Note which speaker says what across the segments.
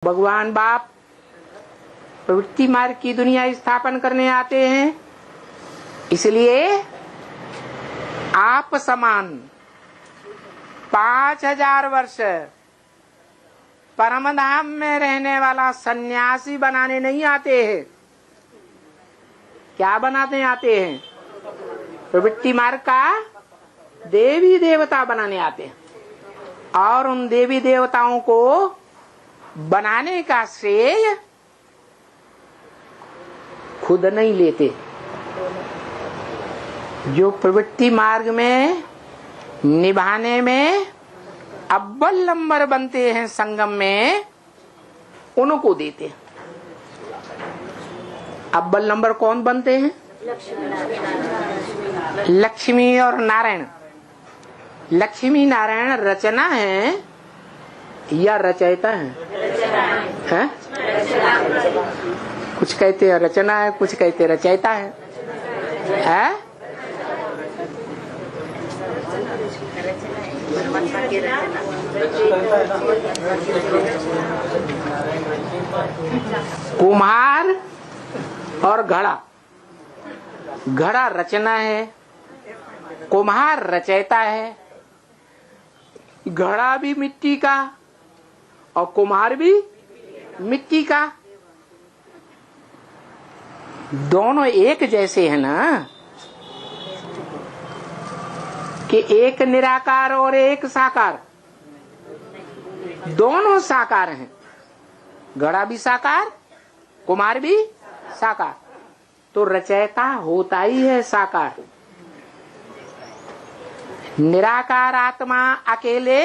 Speaker 1: भगवान बाप प्रवृत्ति मार्ग की दुनिया स्थापन करने आते हैं, इसलिए आप समान 5000 वर्ष परम धाम में रहने वाला सन्यासी बनाने नहीं आते हैं। क्या बनाने आते हैं? प्रवृत्ति मार्ग का देवी देवता बनाने आते हैं, और उन देवी देवताओं को बनाने का श्रेय खुद नहीं लेते। जो प्रवृत्ति मार्ग में निभाने में अव्वल नंबर बनते हैं संगम में, उनको देते हैं। अव्वल नंबर कौन बनते हैं? लक्ष्मी और नारायण। लक्ष्मी नारायण रचना है या रचयिता है? कुछ कहते हैं रचना है, कुछ कहते रचयिता है। कुम्हार और घड़ा। घड़ा रचना है, कुम्हार रचयिता है। घड़ा भी मिट्टी का और कुम्हार भी मिट्टी का। दोनों एक जैसे हैं ना, कि एक निराकार और एक साकार। दोनों साकार हैं, घड़ा भी साकार, कुम्हार भी साकार। तो रचयिता होता ही है साकार। निराकार आत्मा अकेले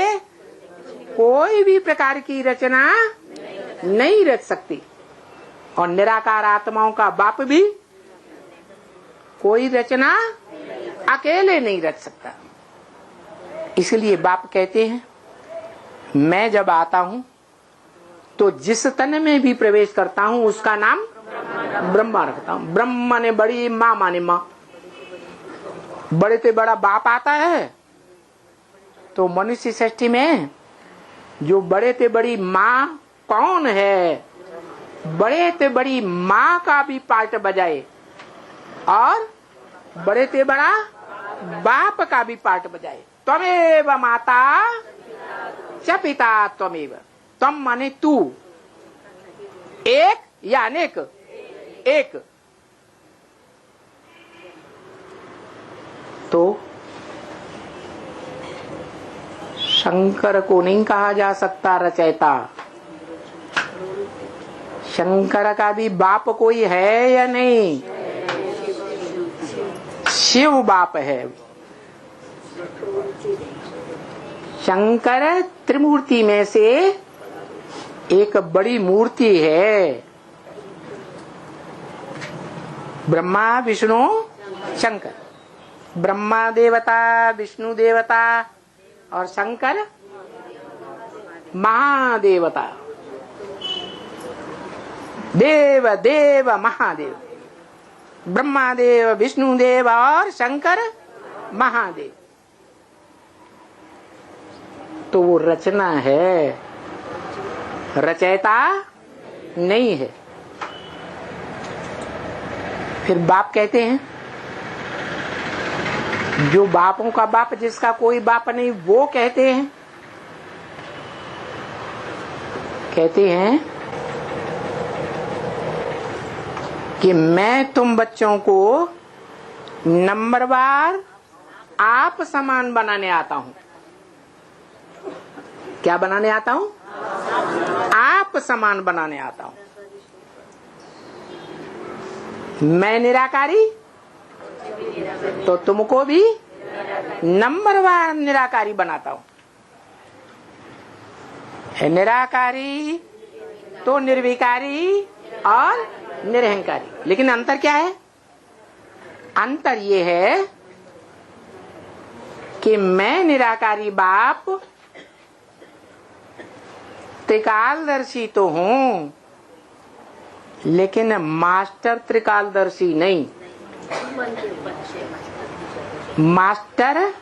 Speaker 1: कोई भी प्रकार की रचना नहीं रच सकती, और निराकार आत्माओं का बाप भी कोई रचना अकेले नहीं रच सकता। इसलिए बाप कहते हैं, मैं जब आता हूं तो जिस तन में भी प्रवेश करता हूं उसका नाम ब्रह्मा रखता हूं। ब्रह्म माने बड़ी, माँ माने माँ। बड़े से बड़ा बाप आता है तो मनुष्य सृष्टि में जो बड़े से बड़ी माँ कौन है? बड़े से बड़ी माँ का भी पार्ट बजाए और बड़े से बड़ा बाप का भी पार्ट बजाए। त्वमेव माता च पिता त्वमेव। त्वम माने तू, एक या अनेक? एक। तो शंकर को नहीं कहा जा सकता रचयिता। शंकर का भी बाप कोई है या नहीं? शिव बाप है। शंकर त्रिमूर्ति में से एक बड़ी मूर्ति है। ब्रह्मा विष्णु शंकर। ब्रह्मा देवता, विष्णु देवता और शंकर महादेवता। देव देव महादेव। ब्रह्मा देव, विष्णु देव और शंकर महादेव। तो वो रचना है, रचयिता नहीं है। फिर बाप कहते हैं, जो बापों का बाप जिसका कोई बाप नहीं, वो कहते हैं कि मैं तुम बच्चों को नंबरवार आप समान बनाने आता हूं। क्या बनाने आता हूं? आप समान बनाने आता हूं। मैं निराकारी तो तुमको भी नंबरवार निराकारी बनाता हूं। निराकारी तो निर्विकारी और निरहंकारी। लेकिन अंतर क्या है? अंतर ये है कि मैं निराकारी बाप त्रिकालदर्शी तो हूं, लेकिन मास्टर त्रिकालदर्शी नहीं। मास्टर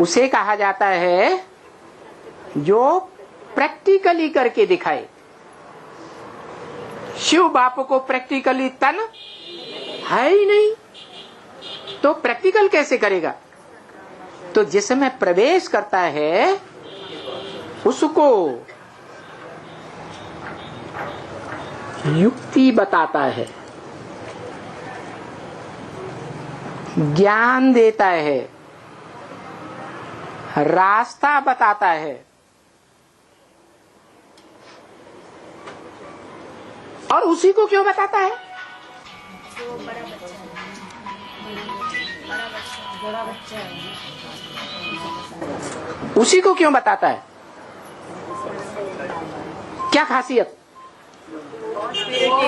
Speaker 1: उसे कहा जाता है जो प्रैक्टिकली करके दिखाए। शिव बाप को प्रैक्टिकली तन है ही नहीं, तो प्रैक्टिकल कैसे करेगा? तो जिसमें प्रवेश करता है उसको युक्ति बताता है, ज्ञान देता है, रास्ता बताता है। और उसी को क्यों बताता है?
Speaker 2: जो बड़ा बच्चा है,
Speaker 1: उसी को क्यों बताता है? क्या खासियत?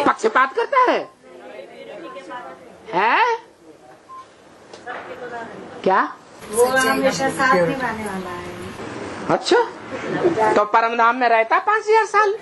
Speaker 1: पक्षपात करता है? है क्या?
Speaker 2: वो हमेशा साथ निभाने वाला है।
Speaker 1: अच्छा, तो परम धाम में रहता 5000 साल।